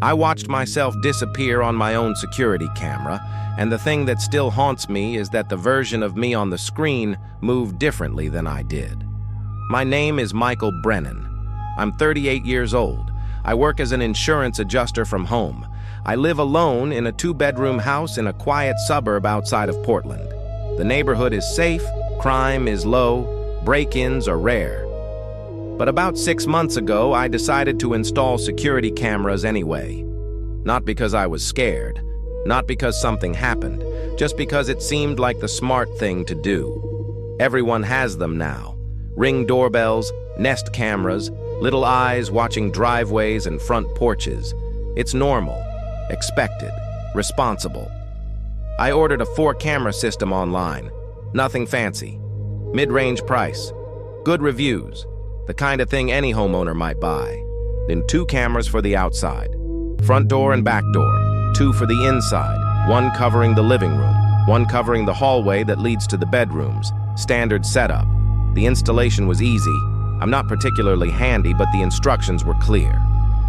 I watched myself disappear on my own security camera, and the thing that still haunts me is that the version of me on the screen moved differently than I did. My name is Michael Brennan. I'm 38 years old. I work as an insurance adjuster from home. I live alone in a 2-bedroom house in a quiet suburb outside of Portland. The neighborhood is safe, crime is low, break-ins are rare. But about 6 months ago, I decided to install security cameras anyway. Not because I was scared, not because something happened, just because it seemed like the smart thing to do. Everyone has them now. Ring doorbells, Nest cameras, little eyes watching driveways and front porches. It's normal, expected, responsible. I ordered a 4-camera system online. Nothing fancy. Mid-range price. Good reviews. The kind of thing any homeowner might buy. Then 2 cameras for the outside. Front door and back door. 2 for the inside. 1 covering the living room. 1 covering the hallway that leads to the bedrooms. Standard setup. The installation was easy. I'm not particularly handy, but the instructions were clear.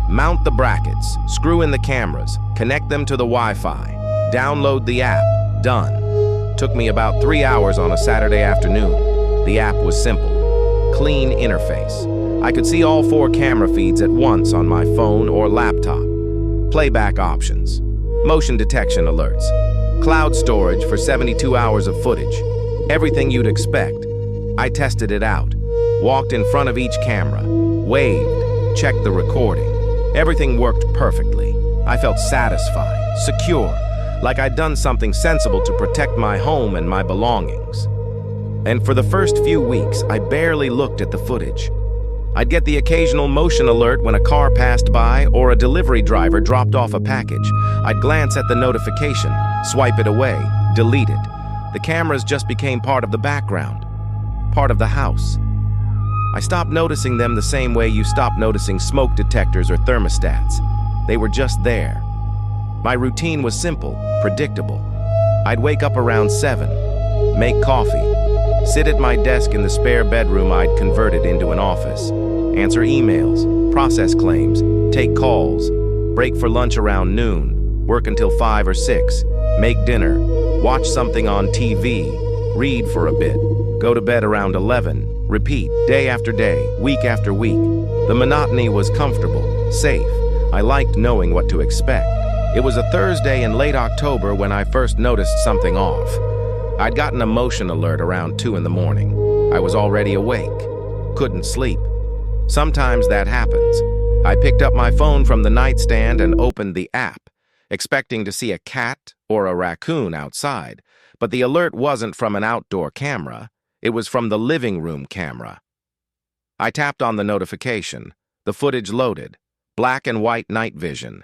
Mount the brackets. Screw in the cameras. Connect them to the Wi-Fi. Download the app. Done. Took me about 3 hours on a Saturday afternoon. The app was simple. Clean interface. I could see all 4 camera feeds at once on my phone or laptop. Playback options. Motion detection alerts. Cloud storage for 72 hours of footage. Everything you'd expect. I tested it out. Walked in front of each camera. Waved. Checked the recording. Everything worked perfectly. I felt satisfied, secure, like I'd done something sensible to protect my home and my belongings. And for the first few weeks, I barely looked at the footage. I'd get the occasional motion alert when a car passed by or a delivery driver dropped off a package. I'd glance at the notification, swipe it away, delete it. The cameras just became part of the background, part of the house. I stopped noticing them the same way you stop noticing smoke detectors or thermostats. They were just there. My routine was simple, predictable. I'd wake up around 7, make coffee, sit at my desk in the spare bedroom I'd converted into an office, answer emails, process claims, take calls, break for lunch around noon, work until 5 or 6, make dinner, watch something on TV, read for a bit, go to bed around 11, repeat day after day, week after week. The monotony was comfortable, safe. I liked knowing what to expect. It was a Thursday in late October when I first noticed something off. I'd gotten a motion alert around 2 in the morning. I was already awake. Couldn't sleep. Sometimes that happens. I picked up my phone from the nightstand and opened the app, expecting to see a cat or a raccoon outside, but the alert wasn't from an outdoor camera. It was from the living room camera. I tapped on the notification. The footage loaded. Black and white night vision.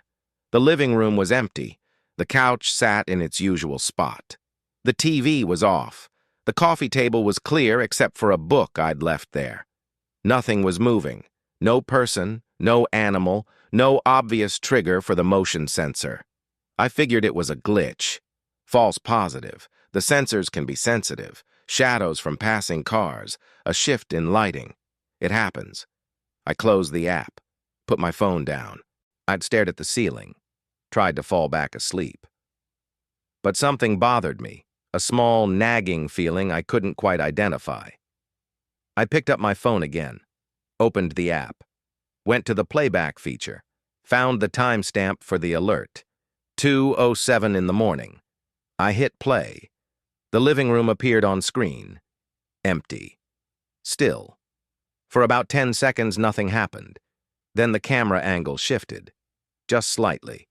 The living room was empty. The couch sat in its usual spot. The TV was off. The coffee table was clear except for a book I'd left there. Nothing was moving. No person, no animal, no obvious trigger for the motion sensor. I figured it was a glitch. False positive. The sensors can be sensitive. Shadows from passing cars. A shift in lighting. It happens. I closed the app. Put my phone down. I'd stared at the ceiling. Tried to fall back asleep. But something bothered me. A small, nagging feeling I couldn't quite identify. I picked up my phone again, opened the app, went to the playback feature, found the timestamp for the alert, 2:07 in the morning. I hit play. The living room appeared on screen. Empty. Still. For about 10 seconds, nothing happened. Then the camera angle shifted. Just slightly.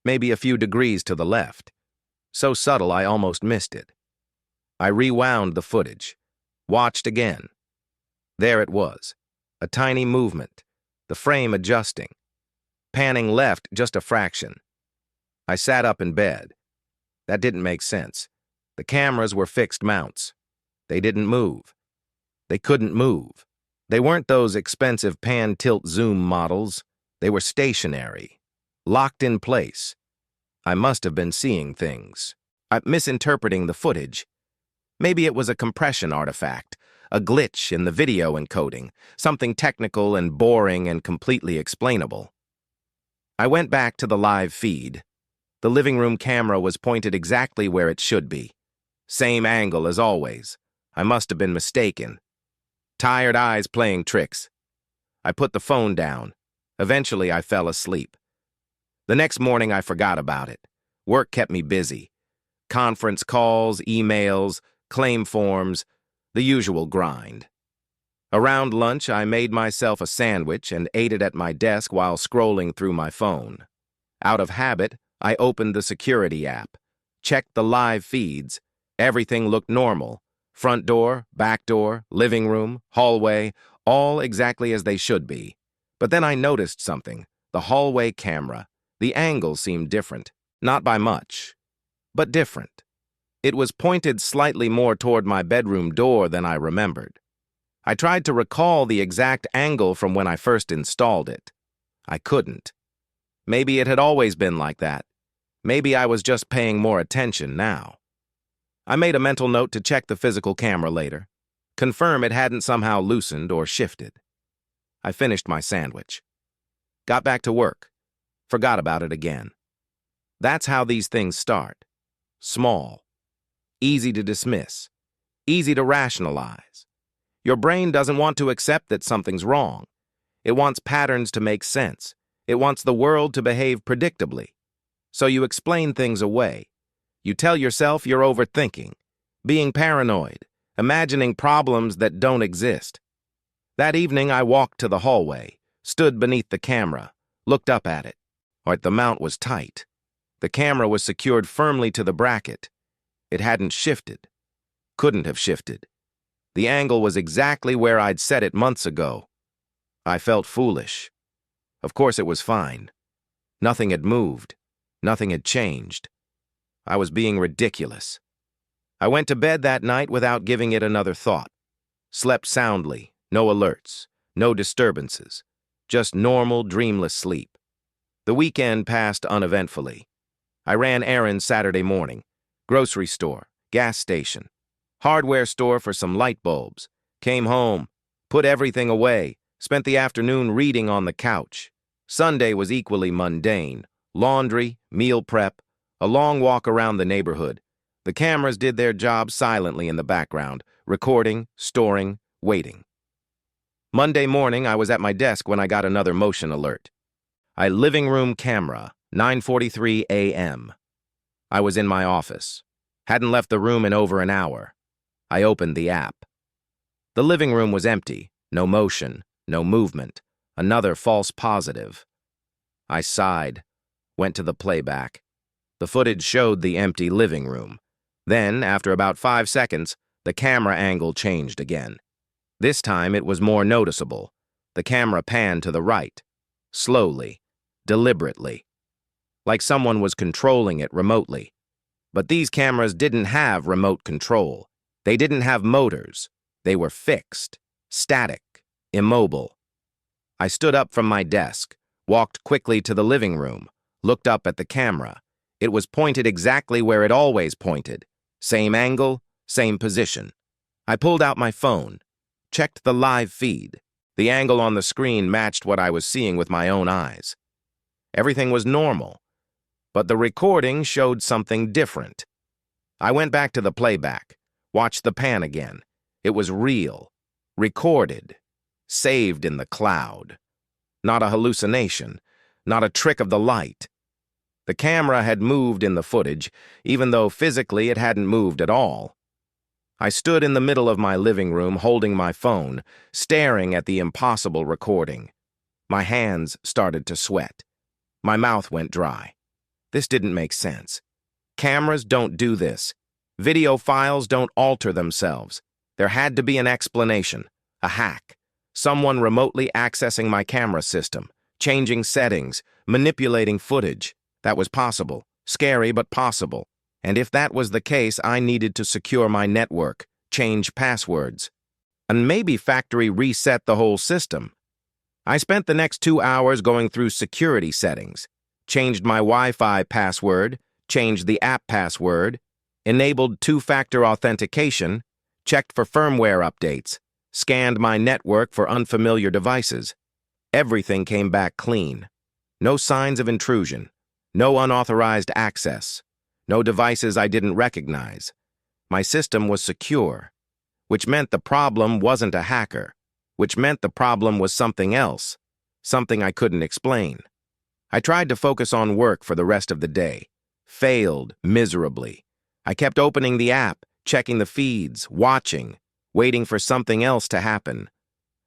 Maybe a few degrees to the left. So subtle I almost missed it. I rewound the footage. Watched again. There it was. A tiny movement. The frame adjusting. Panning left just a fraction. I sat up in bed. That didn't make sense. The cameras were fixed mounts. They didn't move. They couldn't move. They weren't those expensive pan-tilt-zoom models. They were stationary. Locked in place. I must have been seeing things. I'm misinterpreting the footage. Maybe it was a compression artifact, a glitch in the video encoding, something technical and boring and completely explainable. I went back to the live feed. The living room camera was pointed exactly where it should be. Same angle as always. I must have been mistaken. Tired eyes playing tricks. I put the phone down. Eventually, I fell asleep. The next morning, I forgot about it. Work kept me busy. Conference calls, emails, claim forms, the usual grind. Around lunch, I made myself a sandwich and ate it at my desk while scrolling through my phone. Out of habit, I opened the security app, checked the live feeds. Everything looked normal. Front door, back door, living room, hallway, all exactly as they should be. But then I noticed something. The hallway camera. The angle seemed different. Not by much, but different. It was pointed slightly more toward my bedroom door than I remembered. I tried to recall the exact angle from when I first installed it. I couldn't. Maybe it had always been like that. Maybe I was just paying more attention now. I made a mental note to check the physical camera later, confirm it hadn't somehow loosened or shifted. I finished my sandwich. Got back to work. Forgot about it again. That's how these things start. Small. Easy to dismiss. Easy to rationalize. Your brain doesn't want to accept that something's wrong. It wants patterns to make sense. It wants the world to behave predictably. So you explain things away. You tell yourself you're overthinking, being paranoid, imagining problems that don't exist. That evening, I walked to the hallway, stood beneath the camera, looked up at it. The mount was tight. The camera was secured firmly to the bracket. It hadn't shifted. Couldn't have shifted. The angle was exactly where I'd set it months ago. I felt foolish. Of course it was fine. Nothing had moved. Nothing had changed. I was being ridiculous. I went to bed that night without giving it another thought. Slept soundly, no alerts, no disturbances, just normal, dreamless sleep. The weekend passed uneventfully. I ran errands Saturday morning. Grocery store, gas station, hardware store for some light bulbs. Came home, put everything away, spent the afternoon reading on the couch. Sunday was equally mundane. Laundry, meal prep, a long walk around the neighborhood. The cameras did their job silently in the background, recording, storing, waiting. Monday morning, I was at my desk when I got another motion alert. Living room camera, 9:43 a.m. I was in my office. Hadn't left the room in over an hour. I opened the app. The living room was empty, no motion, no movement, another false positive. I sighed, went to the playback. The footage showed the empty living room. Then, after about 5 seconds, the camera angle changed again. This time it was more noticeable. The camera panned to the right, slowly, deliberately, like someone was controlling it remotely. But these cameras didn't have remote control. They didn't have motors. They were fixed, static, immobile. I stood up from my desk, walked quickly to the living room, looked up at the camera. It was pointed exactly where it always pointed. Same angle, same position. I pulled out my phone, checked the live feed. The angle on the screen matched what I was seeing with my own eyes. Everything was normal, but the recording showed something different. I went back to the playback, watched the pan again. It was real, recorded, saved in the cloud. Not a hallucination, not a trick of the light. The camera had moved in the footage, even though physically it hadn't moved at all. I stood in the middle of my living room holding my phone, staring at the impossible recording. My hands started to sweat. My mouth went dry. This didn't make sense. Cameras don't do this. Video files don't alter themselves. There had to be an explanation, a hack. Someone remotely accessing my camera system, changing settings, manipulating footage. That was possible. Scary, but possible. And if that was the case, I needed to secure my network, change passwords, and maybe factory reset the whole system. I spent the next 2 hours going through security settings, changed my Wi-Fi password, changed the app password, enabled two-factor authentication, checked for firmware updates, scanned my network for unfamiliar devices. Everything came back clean. No signs of intrusion. No unauthorized access. No devices I didn't recognize. My system was secure, which meant the problem wasn't a hacker, which meant the problem was something else, something I couldn't explain. I tried to focus on work for the rest of the day. Failed miserably. I kept opening the app, checking the feeds, watching, waiting for something else to happen.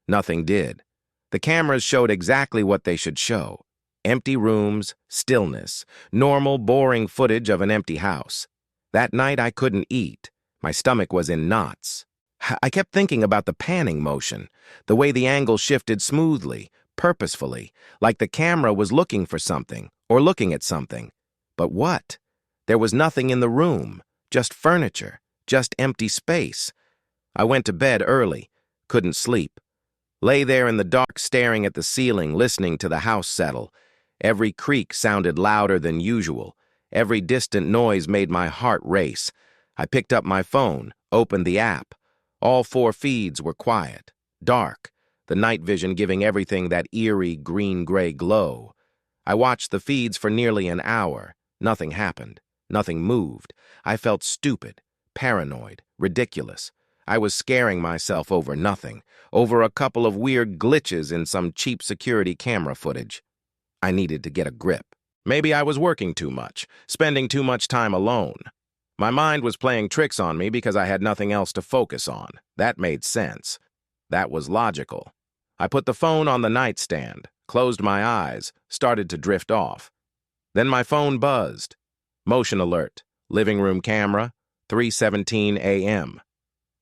Nothing did. The cameras showed exactly what they should show. Empty rooms, stillness, normal, boring footage of an empty house. That night I couldn't eat. My stomach was in knots. I kept thinking about the panning motion, the way the angle shifted smoothly, purposefully, like the camera was looking for something, or looking at something. But what? There was nothing in the room, just furniture, just empty space. I went to bed early, couldn't sleep. Lay there in the dark staring at the ceiling, listening to the house settle. Every creak sounded louder than usual. Every distant noise made my heart race. I picked up my phone, opened the app. All 4 feeds were quiet, dark, the night vision giving everything that eerie green-gray glow. I watched the feeds for nearly an hour. Nothing happened. Nothing moved. I felt stupid, paranoid, ridiculous. I was scaring myself over nothing, over a couple of weird glitches in some cheap security camera footage. I needed to get a grip. Maybe I was working too much, spending too much time alone. My mind was playing tricks on me because I had nothing else to focus on. That made sense. That was logical. I put the phone on the nightstand, closed my eyes, started to drift off. Then my phone buzzed. Motion alert, living room camera, 3:17 a.m.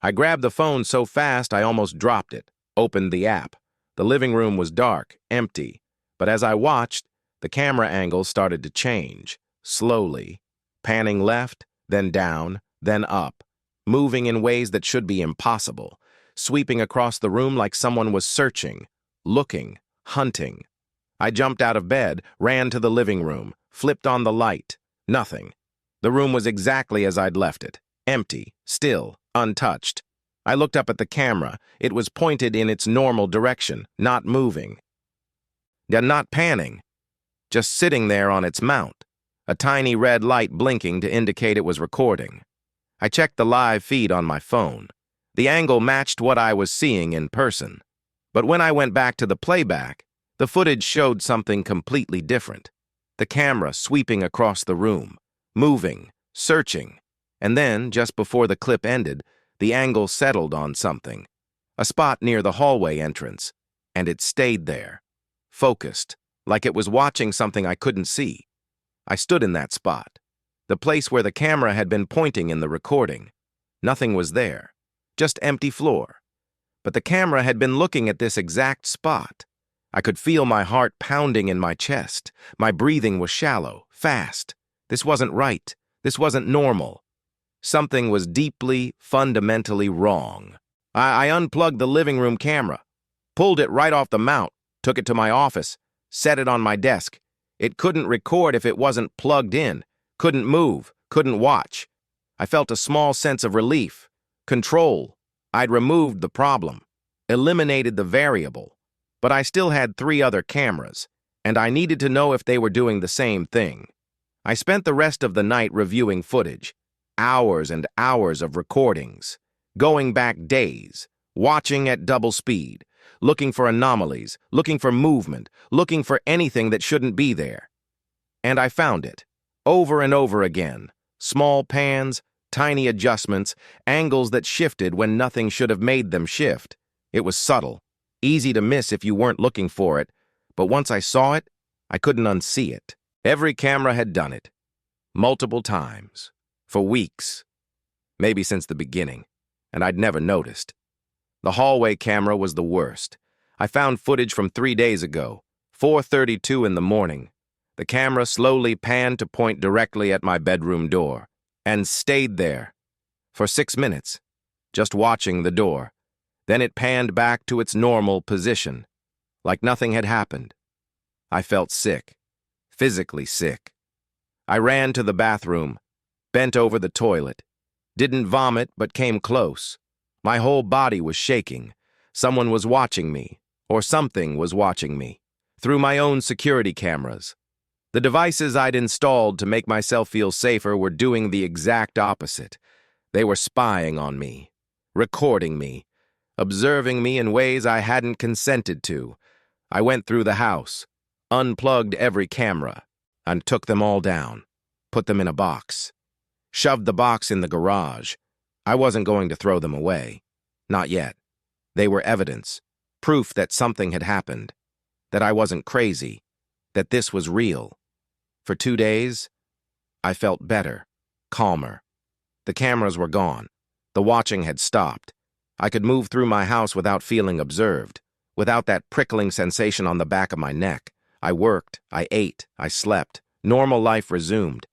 I grabbed the phone so fast I almost dropped it, opened the app. The living room was dark, empty, but as I watched, the camera angle started to change, slowly, panning left, then down, then up, moving in ways that should be impossible, sweeping across the room like someone was searching, looking, hunting. I jumped out of bed, ran to the living room, flipped on the light. Nothing. The room was exactly as I'd left it, empty, still, untouched. I looked up at the camera. It was pointed in its normal direction, not moving. Not panning, just sitting there on its mount, a tiny red light blinking to indicate it was recording. I checked the live feed on my phone. The angle matched what I was seeing in person. But when I went back to the playback, the footage showed something completely different. The camera sweeping across the room, moving, searching, and then, just before the clip ended, the angle settled on something, a spot near the hallway entrance, and it stayed there, focused, like it was watching something I couldn't see. I stood in that spot, the place where the camera had been pointing in the recording. Nothing was there, just empty floor. But the camera had been looking at this exact spot. I could feel my heart pounding in my chest. My breathing was shallow, fast. This wasn't right. This wasn't normal. Something was deeply, fundamentally wrong. I unplugged the living room camera, pulled it right off the mount, took it to my office, set it on my desk. It couldn't record if it wasn't plugged in, couldn't move, couldn't watch. I felt a small sense of relief, control. I'd removed the problem, eliminated the variable. But I still had 3 other cameras, and I needed to know if they were doing the same thing. I spent the rest of the night reviewing footage, hours and hours of recordings, going back days, watching at double speed, looking for anomalies, looking for movement, looking for anything that shouldn't be there. And I found it, over and over again, small pans, tiny adjustments, angles that shifted when nothing should have made them shift. It was subtle, easy to miss if you weren't looking for it, but once I saw it, I couldn't unsee it. Every camera had done it, multiple times, for weeks, maybe since the beginning, and I'd never noticed. The hallway camera was the worst. I found footage from 3 days ago, 4:32 in the morning. The camera slowly panned to point directly at my bedroom door, and stayed there for 6 minutes, just watching the door. Then it panned back to its normal position, like nothing had happened. I felt sick, physically sick. I ran to the bathroom, bent over the toilet, didn't vomit but came close. My whole body was shaking. Someone was watching me, or something was watching me. through my own security cameras. The devices I'd installed to make myself feel safer were doing the exact opposite. They were spying on me, recording me, observing me in ways I hadn't consented to. I went through the house, unplugged every camera, and took them all down, put them in a box, shoved the box in the garage. I wasn't going to throw them away. Not yet. They were evidence, proof that something had happened, that I wasn't crazy, that this was real. For 2 days, I felt better, calmer. The cameras were gone. The watching had stopped. I could move through my house without feeling observed, without that prickling sensation on the back of my neck. I worked, I ate, I slept. Normal life resumed.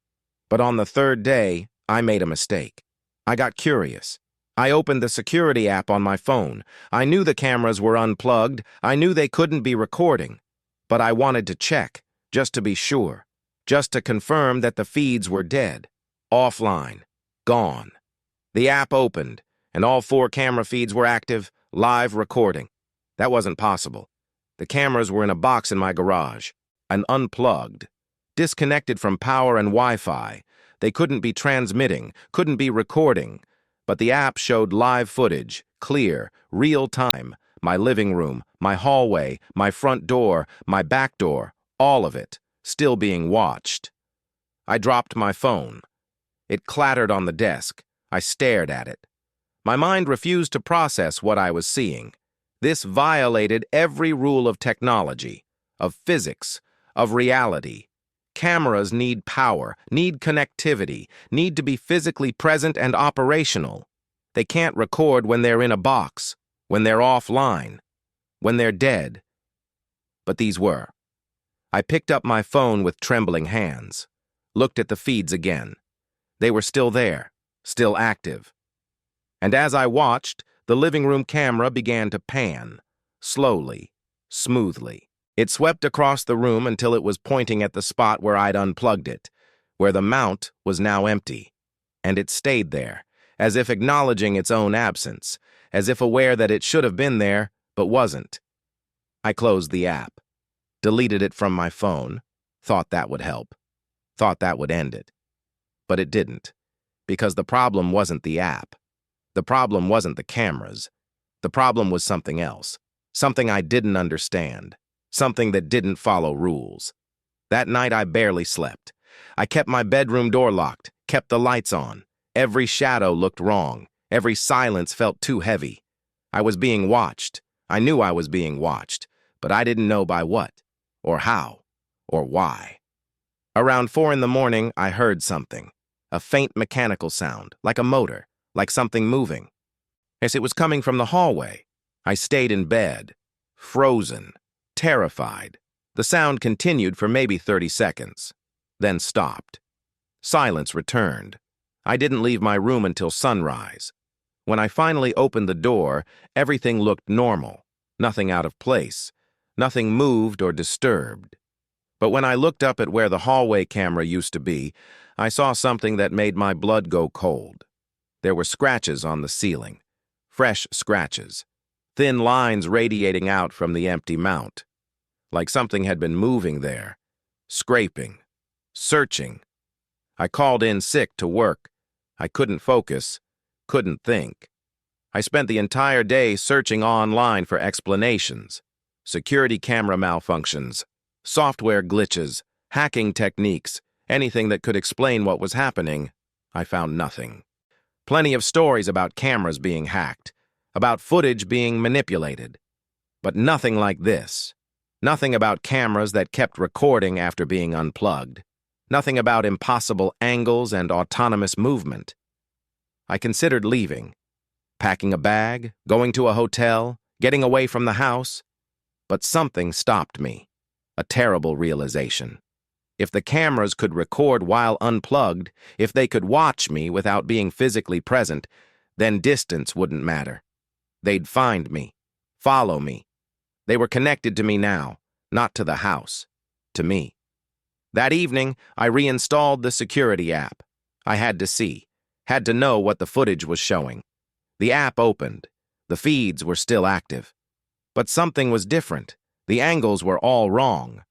But on the 3rd day, I made a mistake. I got curious. I opened the security app on my phone. I knew the cameras were unplugged. I knew they couldn't be recording. But I wanted to check, just to be sure, just to confirm that the feeds were dead, offline, gone. The app opened, and all 4 camera feeds were active, live recording. That wasn't possible. The cameras were in a box in my garage, and unplugged, disconnected from power and Wi-Fi. They couldn't be transmitting, couldn't be recording. But the app showed live footage, clear, real time. My living room, my hallway, my front door, my back door, all of it, still being watched. I dropped my phone. It clattered on the desk. I stared at it. My mind refused to process what I was seeing. This violated every rule of technology, of physics, of reality. Cameras need power, need connectivity, need to be physically present and operational. They can't record when they're in a box, when they're offline, when they're dead. But these were. I picked up my phone with trembling hands, looked at the feeds again. They were still there, still active. And as I watched, the living room camera began to pan, slowly, smoothly. It swept across the room until it was pointing at the spot where I'd unplugged it, where the mount was now empty. And it stayed there, as if acknowledging its own absence, as if aware that it should have been there, but wasn't. I closed the app, deleted it from my phone, thought that would help, thought that would end it. But it didn't, because the problem wasn't the app. The problem wasn't the cameras. The problem was something else, something I didn't understand, something that didn't follow rules. That night I barely slept. I kept my bedroom door locked, kept the lights on. Every shadow looked wrong. Every silence felt too heavy. I was being watched. I knew I was being watched, but I didn't know by what, or how, or why. Around 4 in the morning, I heard something, a faint mechanical sound, like a motor, like something moving. As it was coming from the hallway, I stayed in bed, frozen, terrified. The sound continued for maybe 30 seconds, then stopped. Silence returned. I didn't leave my room until sunrise. When I finally opened the door, everything looked normal, nothing out of place, nothing moved or disturbed. But when I looked up at where the hallway camera used to be, I saw something that made my blood go cold. There were scratches on the ceiling, fresh scratches, thin lines radiating out from the empty mount, like something had been moving there, scraping, searching. I called in sick to work. I couldn't focus, couldn't think. I spent the entire day searching online for explanations, security camera malfunctions, software glitches, hacking techniques, anything that could explain what was happening. I found nothing. Plenty of stories about cameras being hacked, about footage being manipulated. But nothing like this. Nothing about cameras that kept recording after being unplugged. Nothing about impossible angles and autonomous movement. I considered leaving, packing a bag, going to a hotel, getting away from the house. But something stopped me, a terrible realization. If the cameras could record while unplugged, if they could watch me without being physically present, then distance wouldn't matter. They'd find me, follow me. They were connected to me now, not to the house, to me. That evening, I reinstalled the security app. I had to see, had to know what the footage was showing. The app opened. The feeds were still active. But something was different. The angles were all wrong.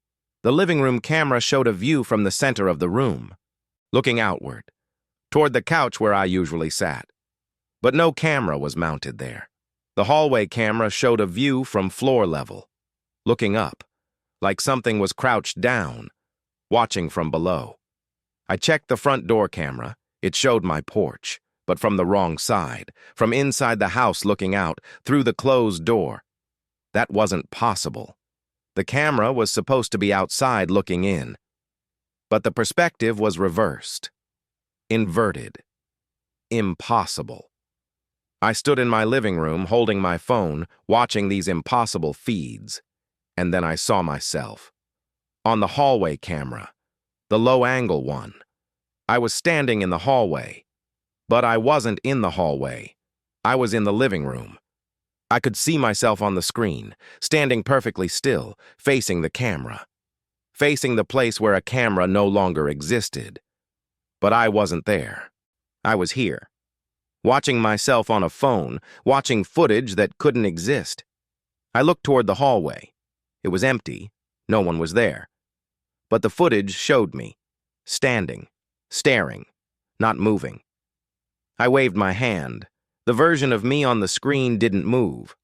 The living room camera showed a view from the center of the room, looking outward, toward the couch where I usually sat. But no camera was mounted there. The hallway camera showed a view from floor level, looking up, like something was crouched down, watching from below. I checked the front door camera. It showed my porch, but from the wrong side, from inside the house looking out, through the closed door. That wasn't possible. The camera was supposed to be outside looking in. But the perspective was reversed. Inverted. Impossible. I stood in my living room holding my phone, watching these impossible feeds, and then I saw myself. On the hallway camera, the low-angle one. I was standing in the hallway, but I wasn't in the hallway. I was in the living room. I could see myself on the screen, standing perfectly still, facing the camera, facing the place where a camera no longer existed. But I wasn't there. I was here, watching myself on a phone, watching footage that couldn't exist. I looked toward the hallway. It was empty. No one was there. But the footage showed me, standing, staring, not moving. I waved my hand. The version of me on the screen didn't move.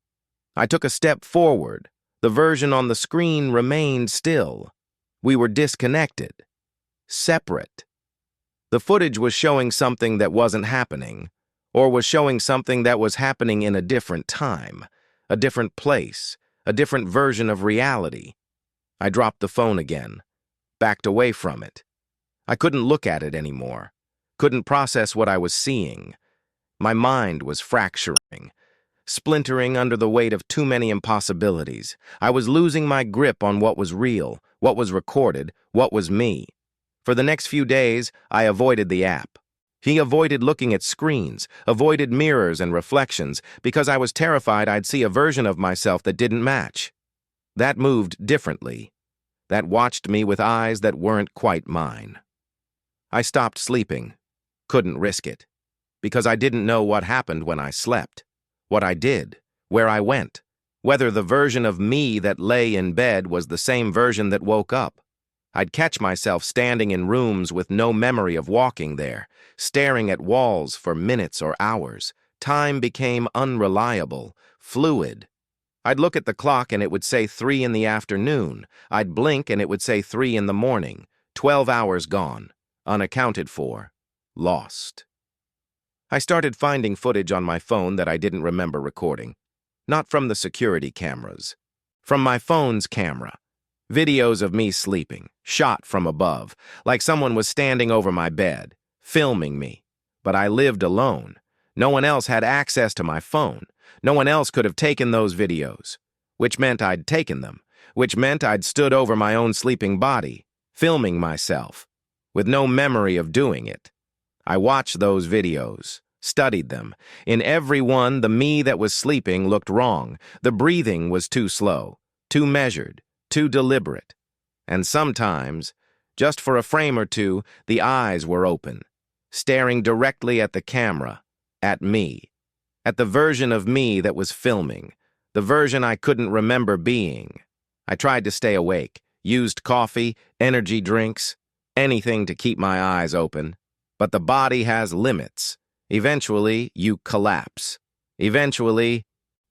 I took a step forward. The version on the screen remained still. We were disconnected, separate. The footage was showing something that wasn't happening, or was showing something that was happening in a different time, a different place, a different version of reality. I dropped the phone again, backed away from it. I couldn't look at it anymore, couldn't process what I was seeing. My mind was fracturing, splintering under the weight of too many impossibilities. I was losing my grip on what was real, what was recorded, what was me. For the next few days, I avoided the app. He avoided looking at screens, avoided mirrors and reflections, because I was terrified I'd see a version of myself that didn't match. That moved differently. That watched me with eyes that weren't quite mine. I stopped sleeping, couldn't risk it, because I didn't know what happened when I slept, what I did, where I went, whether the version of me that lay in bed was the same version that woke up. I'd catch myself standing in rooms with no memory of walking there, staring at walls for minutes or hours. Time became unreliable, fluid. I'd look at the clock and it would say 3 in the afternoon. I'd blink and it would say 3 in the morning. 12 hours gone, unaccounted for, lost. I started finding footage on my phone that I didn't remember recording. Not from the security cameras. From my phone's camera. Videos of me sleeping, shot from above, like someone was standing over my bed, filming me. But I lived alone. No one else had access to my phone. No one else could have taken those videos, which meant I'd taken them, which meant I'd stood over my own sleeping body, filming myself, with no memory of doing it. I watched those videos, studied them. In every one, the me that was sleeping looked wrong. The breathing was too slow, too measured, too deliberate. And sometimes, just for a frame or two, the eyes were open, staring directly at the camera, at me, at the version of me that was filming, the version I couldn't remember being. I tried to stay awake, used coffee, energy drinks, anything to keep my eyes open. But the body has limits. Eventually, you collapse. Eventually,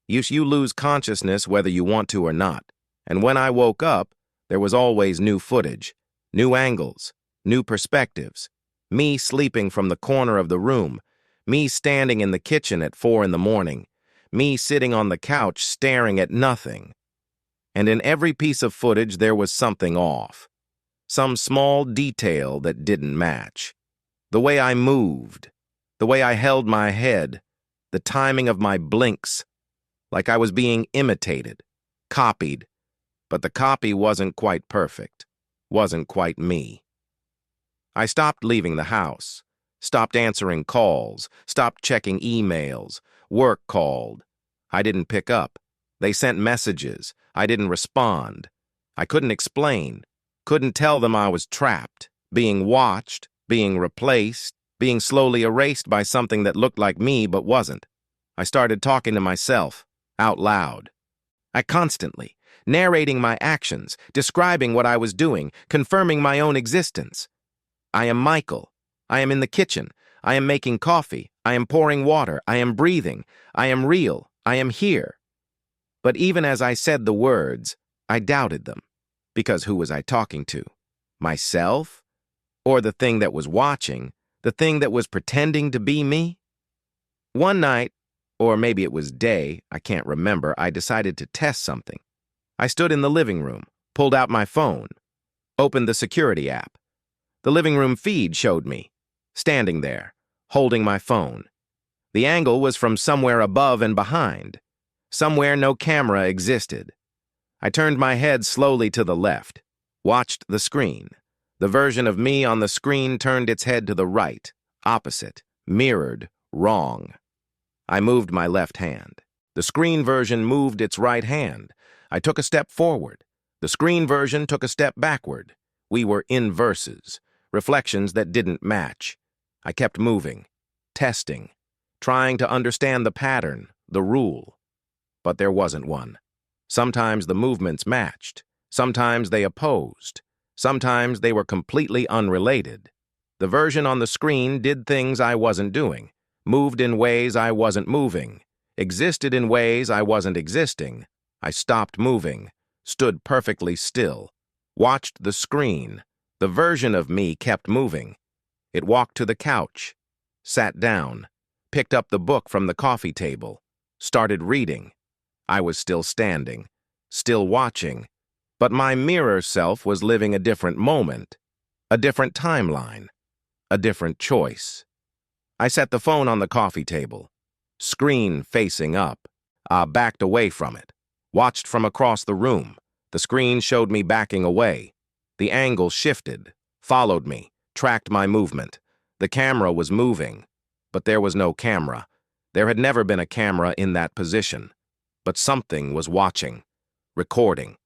you lose consciousness whether you want to or not. And when I woke up, there was always new footage, new angles, new perspectives. Me sleeping from the corner of the room, me standing in the kitchen at 4 in the morning, me sitting on the couch staring at nothing. And in every piece of footage there was something off, some small detail that didn't match. The way I moved, the way I held my head, the timing of my blinks, like I was being imitated, copied. But the copy wasn't quite perfect, wasn't quite me. I stopped leaving the house, stopped answering calls, stopped checking emails. Work called. I didn't pick up. They sent messages. I didn't respond. I couldn't explain, couldn't tell them I was trapped, being watched, being replaced, being slowly erased by something that looked like me but wasn't. I started talking to myself, out loud. I constantly, narrating my actions, describing what I was doing, confirming my own existence. I am Michael. I am in the kitchen. I am making coffee. I am pouring water. I am breathing. I am real. I am here. But even as I said the words, I doubted them. Because who was I talking to? Myself? Or the thing that was watching? The thing that was pretending to be me? One night, or maybe it was day, I can't remember, I decided to test something. I stood in the living room, pulled out my phone, opened the security app. The living room feed showed me, standing there, holding my phone. The angle was from somewhere above and behind, somewhere no camera existed. I turned my head slowly to the left, watched the screen. The version of me on the screen turned its head to the right, opposite, mirrored, wrong. I moved my left hand. The screen version moved its right hand. I took a step forward. The screen version took a step backward. We were inverses, reflections that didn't match. I kept moving, testing, trying to understand the pattern, the rule. But there wasn't one. Sometimes the movements matched. Sometimes they opposed. Sometimes they were completely unrelated. The version on the screen did things I wasn't doing, moved in ways I wasn't moving, existed in ways I wasn't existing. I stopped moving, stood perfectly still, watched the screen. The version of me kept moving. It walked to the couch, sat down, picked up the book from the coffee table, started reading. I was still standing, still watching, but my mirror self was living a different moment, a different timeline, a different choice. I set the phone on the coffee table, screen facing up. I backed away from it, watched from across the room. The screen showed me backing away. The angle shifted, followed me, tracked my movement. The camera was moving, but there was no camera. There had never been a camera in that position. But something was watching, recording,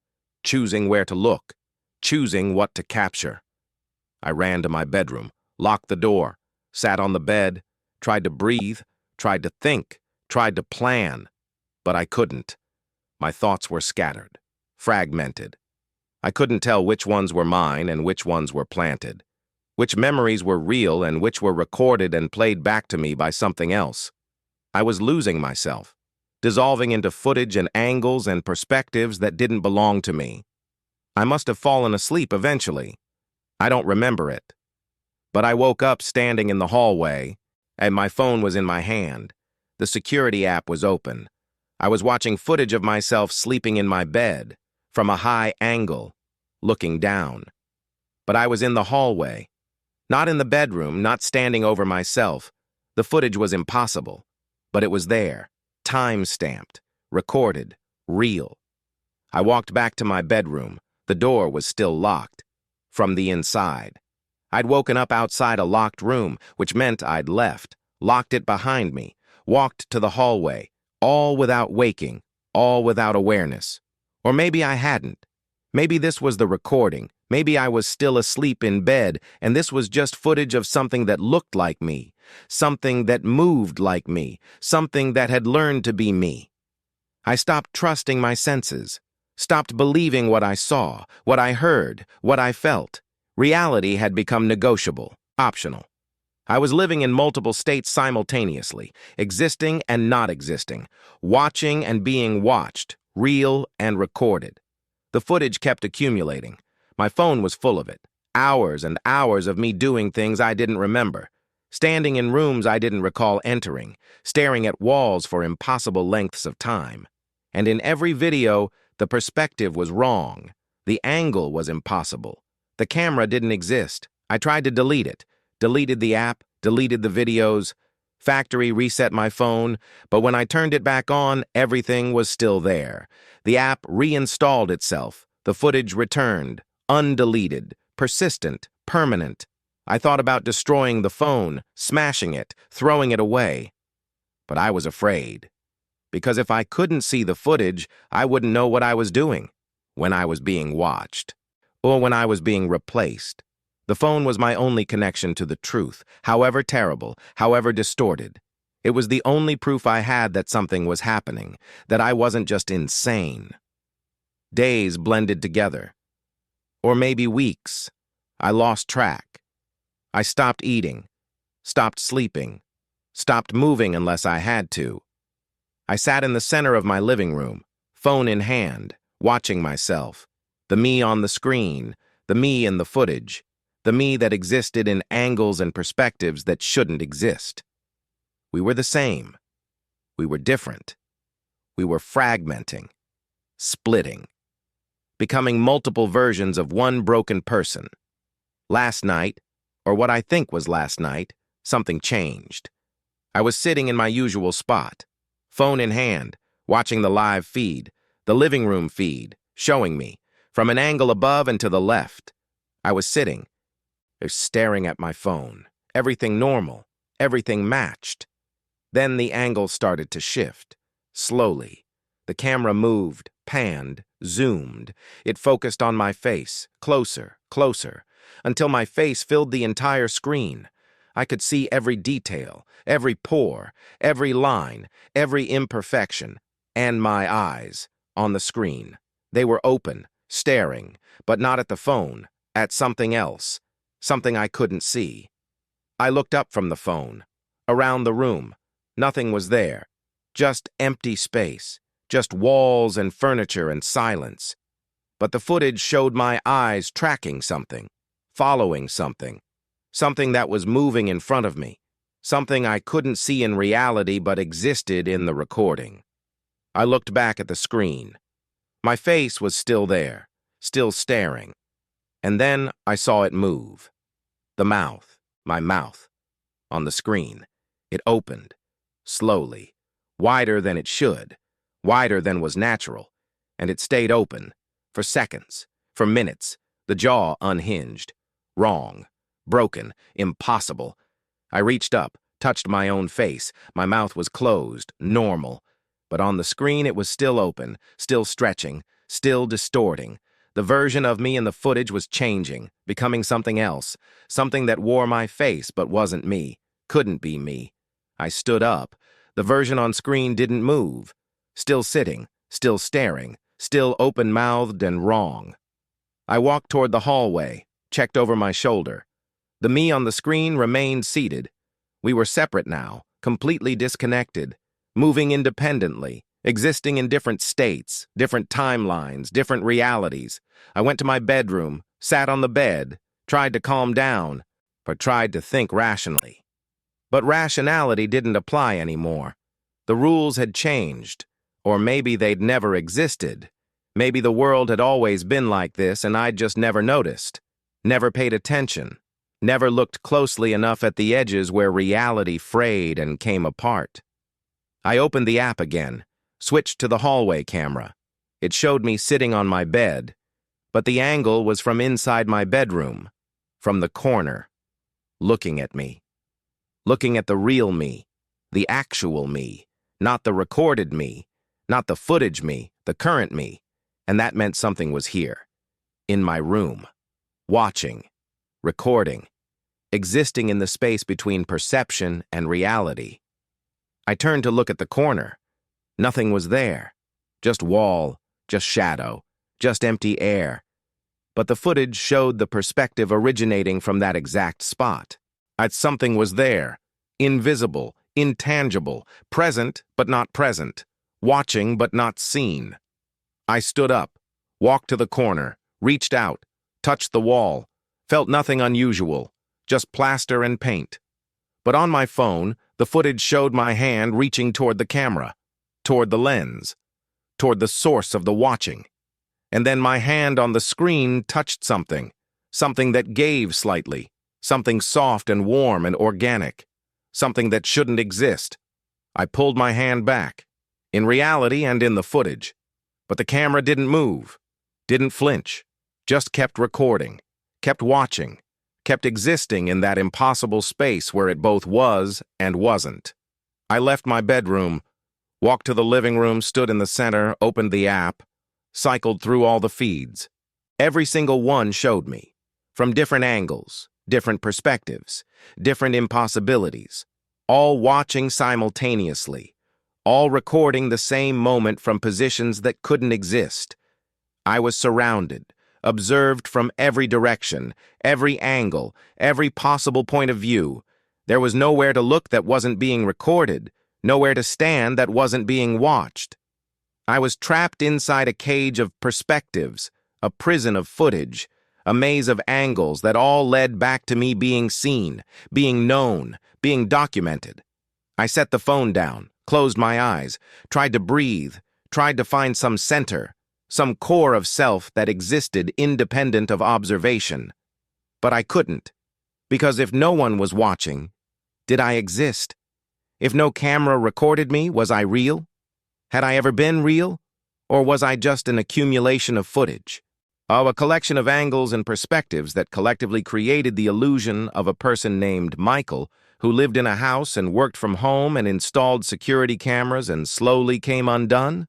choosing where to look, choosing what to capture. I ran to my bedroom, locked the door, sat on the bed, tried to breathe, tried to think, tried to plan, but I couldn't. My thoughts were scattered, fragmented. I couldn't tell which ones were mine and which ones were planted, which memories were real and which were recorded and played back to me by something else. I was losing myself, dissolving into footage and angles and perspectives that didn't belong to me. I must have fallen asleep eventually. I don't remember it. But I woke up standing in the hallway, and my phone was in my hand. The security app was open. I was watching footage of myself sleeping in my bed, from a high angle, looking down. But I was in the hallway, not in the bedroom, not standing over myself. The footage was impossible, but it was there. Time-stamped, recorded, real. I walked back to my bedroom. The door was still locked. From the inside. I'd woken up outside a locked room, which meant I'd left, locked it behind me, walked to the hallway, all without waking, all without awareness. Or maybe I hadn't. Maybe this was the recording. Maybe I was still asleep in bed, and this was just footage of something that looked like me, something that moved like me, something that had learned to be me. I stopped trusting my senses, stopped believing what I saw, what I heard, what I felt. Reality had become negotiable, optional. I was living in multiple states simultaneously, existing and not existing, watching and being watched, real and recorded. The footage kept accumulating. My phone was full of it, hours and hours of me doing things I didn't remember, standing in rooms I didn't recall entering, staring at walls for impossible lengths of time. And in every video, the perspective was wrong. The angle was impossible. The camera didn't exist. I tried to delete it, deleted the app, deleted the videos, factory reset my phone, but when I turned it back on, everything was still there. The app reinstalled itself. The footage returned. Undeleted, persistent, permanent. I thought about destroying the phone, smashing it, throwing it away. But I was afraid. Because if I couldn't see the footage, I wouldn't know what I was doing when I was being watched, or when I was being replaced. The phone was my only connection to the truth, however terrible, however distorted. It was the only proof I had that something was happening, that I wasn't just insane. Days blended together. Or maybe weeks. I lost track. I stopped eating, stopped sleeping, stopped moving unless I had to. I sat in the center of my living room, phone in hand, watching myself. The me on the screen, the me in the footage, the me that existed in angles and perspectives that shouldn't exist. We were the same. We were different. We were fragmenting, splitting, becoming multiple versions of one broken person. Last night, or what I think was last night, something changed. I was sitting in my usual spot, phone in hand, watching the live feed, the living room feed, showing me, from an angle above and to the left. I was sitting, staring at my phone. Everything normal, everything matched. Then the angle started to shift, slowly. The camera moved, panned, zoomed. It focused on my face, closer, closer, until my face filled the entire screen. I could see every detail, every pore, every line, every imperfection, and my eyes on the screen. They were open, staring, but not at the phone, at something else, something I couldn't see. I looked up from the phone. Around the room, nothing was there, just empty space, just walls and furniture and silence. But the footage showed my eyes tracking something, following something, something that was moving in front of me, something I couldn't see in reality but existed in the recording. I looked back at the screen. My face was still there, still staring. And then I saw it move. The mouth, my mouth, on the screen. It opened, slowly, wider than it should, wider than was natural, and it stayed open, for seconds, for minutes, the jaw unhinged. Wrong, broken, impossible. I reached up, touched my own face. My mouth was closed, normal. But on the screen it was still open, still stretching, still distorting. The version of me in the footage was changing, becoming something else, something that wore my face but wasn't me, couldn't be me. I stood up. The version on screen didn't move. Still sitting, still staring, still open-mouthed and wrong. I walked toward the hallway, checked over my shoulder. The me on the screen remained seated. We were separate now, completely disconnected, moving independently, existing in different states, different timelines, different realities. I went to my bedroom, sat on the bed, tried to calm down, but tried to think rationally. But rationality didn't apply anymore. The rules had changed, or maybe they'd never existed. Maybe the world had always been like this and I'd just never noticed, never paid attention, never looked closely enough at the edges where reality frayed and came apart. I opened the app again, switched to the hallway camera. It showed me sitting on my bed, but the angle was from inside my bedroom, from the corner, looking at me. Looking at the real me, the actual me, not the recorded me, not the footage me, the current me. And that meant something was here, in my room, watching, recording, existing in the space between perception and reality. I turned to look at the corner. Nothing was there. Just wall, just shadow, just empty air. But the footage showed the perspective originating from that exact spot. Something was there, invisible, intangible, present but not present, watching but not seen. I stood up, walked to the corner, reached out, touched the wall, felt nothing unusual, just plaster and paint. But on my phone, the footage showed my hand reaching toward the camera, toward the lens, toward the source of the watching. And then my hand on the screen touched something, something that gave slightly, something soft and warm and organic, something that shouldn't exist. I pulled my hand back, in reality and in the footage. But the camera didn't move, didn't flinch, just kept recording, kept watching, kept existing in that impossible space where it both was and wasn't. I left my bedroom, walked to the living room, stood in the center, opened the app, cycled through all the feeds. Every single one showed me, from different angles, different perspectives, different impossibilities, all watching simultaneously, all recording the same moment from positions that couldn't exist. I was surrounded, observed from every direction, every angle, every possible point of view. There was nowhere to look that wasn't being recorded, nowhere to stand that wasn't being watched. I was trapped inside a cage of perspectives, a prison of footage, a maze of angles that all led back to me being seen, being known, being documented. I set the phone down, closed my eyes, tried to breathe, tried to find some center, some core of self that existed independent of observation. But I couldn't, because if no one was watching, did I exist? If no camera recorded me, was I real? Had I ever been real? Or was I just an accumulation of footage? Of a collection of angles and perspectives that collectively created the illusion of a person named Michael, who lived in a house and worked from home and installed security cameras and slowly came undone?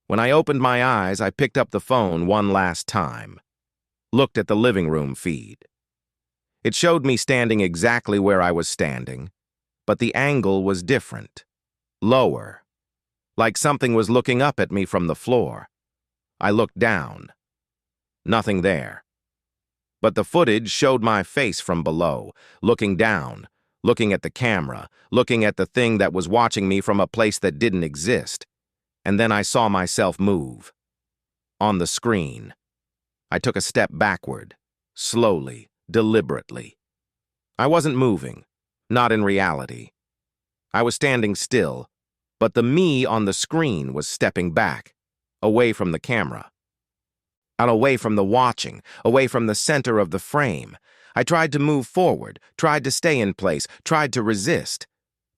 When I opened my eyes, I picked up the phone one last time, looked at the living room feed. It showed me standing exactly where I was standing, but the angle was different, lower, like something was looking up at me from the floor. I looked down. Nothing there. But the footage showed my face from below, looking down, looking at the camera, looking at the thing that was watching me from a place that didn't exist. And then I saw myself move. On the screen. I took a step backward, slowly, deliberately. I wasn't moving, not in reality. I was standing still, but the me on the screen was stepping back, away from the camera. Out away from the watching, away from the center of the frame. I tried to move forward, tried to stay in place, tried to resist.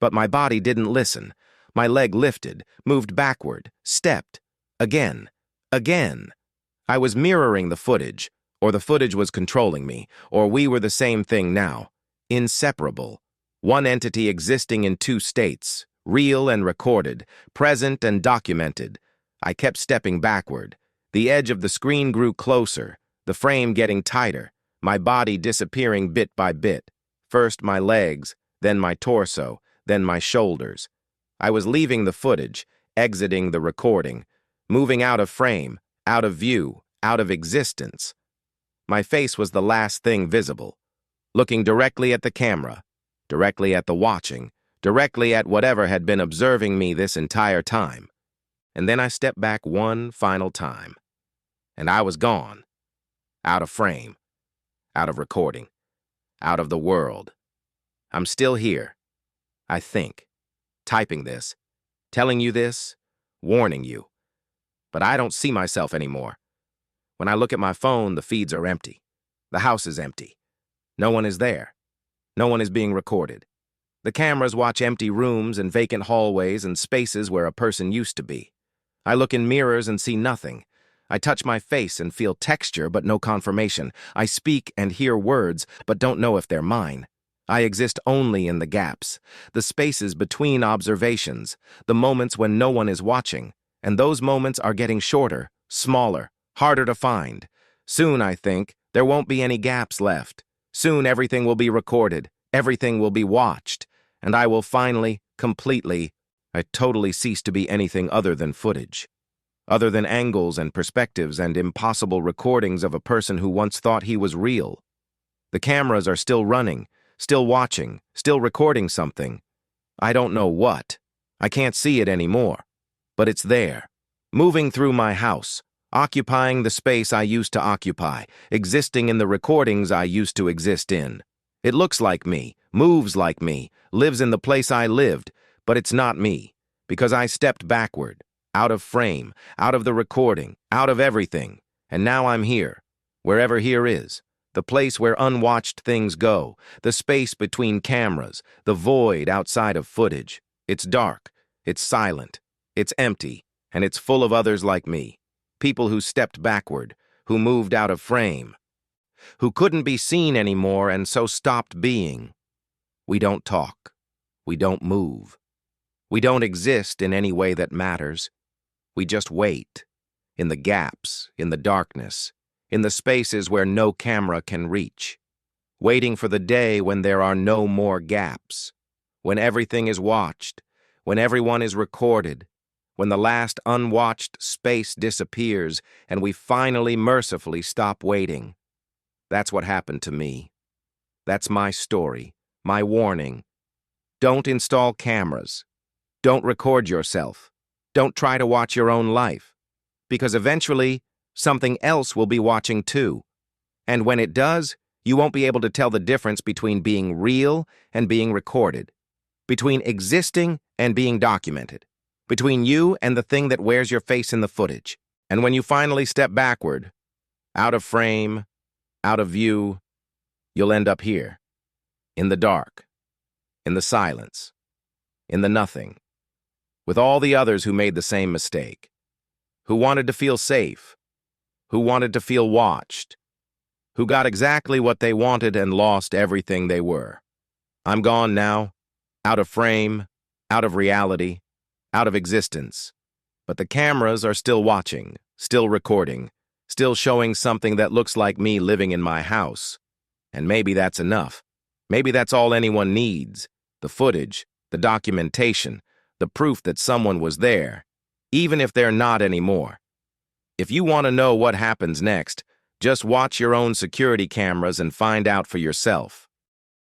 But my body didn't listen. My leg lifted, moved backward, stepped. Again. Again. I was mirroring the footage, or the footage was controlling me, or we were the same thing now. Inseparable. One entity existing in two states, real and recorded, present and documented. I kept stepping backward. The edge of the screen grew closer, the frame getting tighter, my body disappearing bit by bit. First my legs, then my torso, then my shoulders. I was leaving the footage, exiting the recording, moving out of frame, out of view, out of existence. My face was the last thing visible, looking directly at the camera, directly at the watching, directly at whatever had been observing me this entire time. And then I stepped back one final time. And I was gone, out of frame, out of recording, out of the world. I'm still here, I think, typing this, telling you this, warning you. But I don't see myself anymore. When I look at my phone, the feeds are empty. The house is empty. No one is there. No one is being recorded. The cameras watch empty rooms and vacant hallways and spaces where a person used to be. I look in mirrors and see nothing. I touch my face and feel texture but no confirmation. I speak and hear words but don't know if they're mine. I exist only in the gaps, the spaces between observations, the moments when no one is watching, and those moments are getting shorter, smaller, harder to find. Soon, I think, there won't be any gaps left. Soon everything will be recorded, everything will be watched, and I will finally, completely, I totally cease to be anything other than footage. Other than angles and perspectives and impossible recordings of a person who once thought he was real. The cameras are still running, still watching, still recording something. I don't know what. I can't see it anymore. But it's there, moving through my house, occupying the space I used to occupy, existing in the recordings I used to exist in. It looks like me, moves like me, lives in the place I lived, but it's not me, because I stepped backward. Out of frame, out of the recording, out of everything. And now I'm here, wherever here is, the place where unwatched things go, the space between cameras, the void outside of footage. It's dark, it's silent, it's empty, and it's full of others like me. People who stepped backward, who moved out of frame, who couldn't be seen anymore and so stopped being. We don't talk. We don't move. We don't exist in any way that matters. We just wait, in the gaps, in the darkness, in the spaces where no camera can reach, waiting for the day when there are no more gaps, when everything is watched, when everyone is recorded, when the last unwatched space disappears and we finally mercifully stop waiting. That's what happened to me. That's my story, my warning. Don't install cameras. Don't record yourself. Don't try to watch your own life. Because eventually, something else will be watching too. And when it does, you won't be able to tell the difference between being real and being recorded, between existing and being documented, between you and the thing that wears your face in the footage. And when you finally step backward, out of frame, out of view, you'll end up here, in the dark, in the silence, in the nothing, with all the others who made the same mistake, who wanted to feel safe, who wanted to feel watched, who got exactly what they wanted and lost everything they were. I'm gone now, out of frame, out of reality, out of existence. But the cameras are still watching, still recording, still showing something that looks like me living in my house. And maybe that's enough. Maybe that's all anyone needs. The footage, the documentation, the proof that someone was there, even if they're not anymore. If you want to know what happens next, just watch your own security cameras and find out for yourself.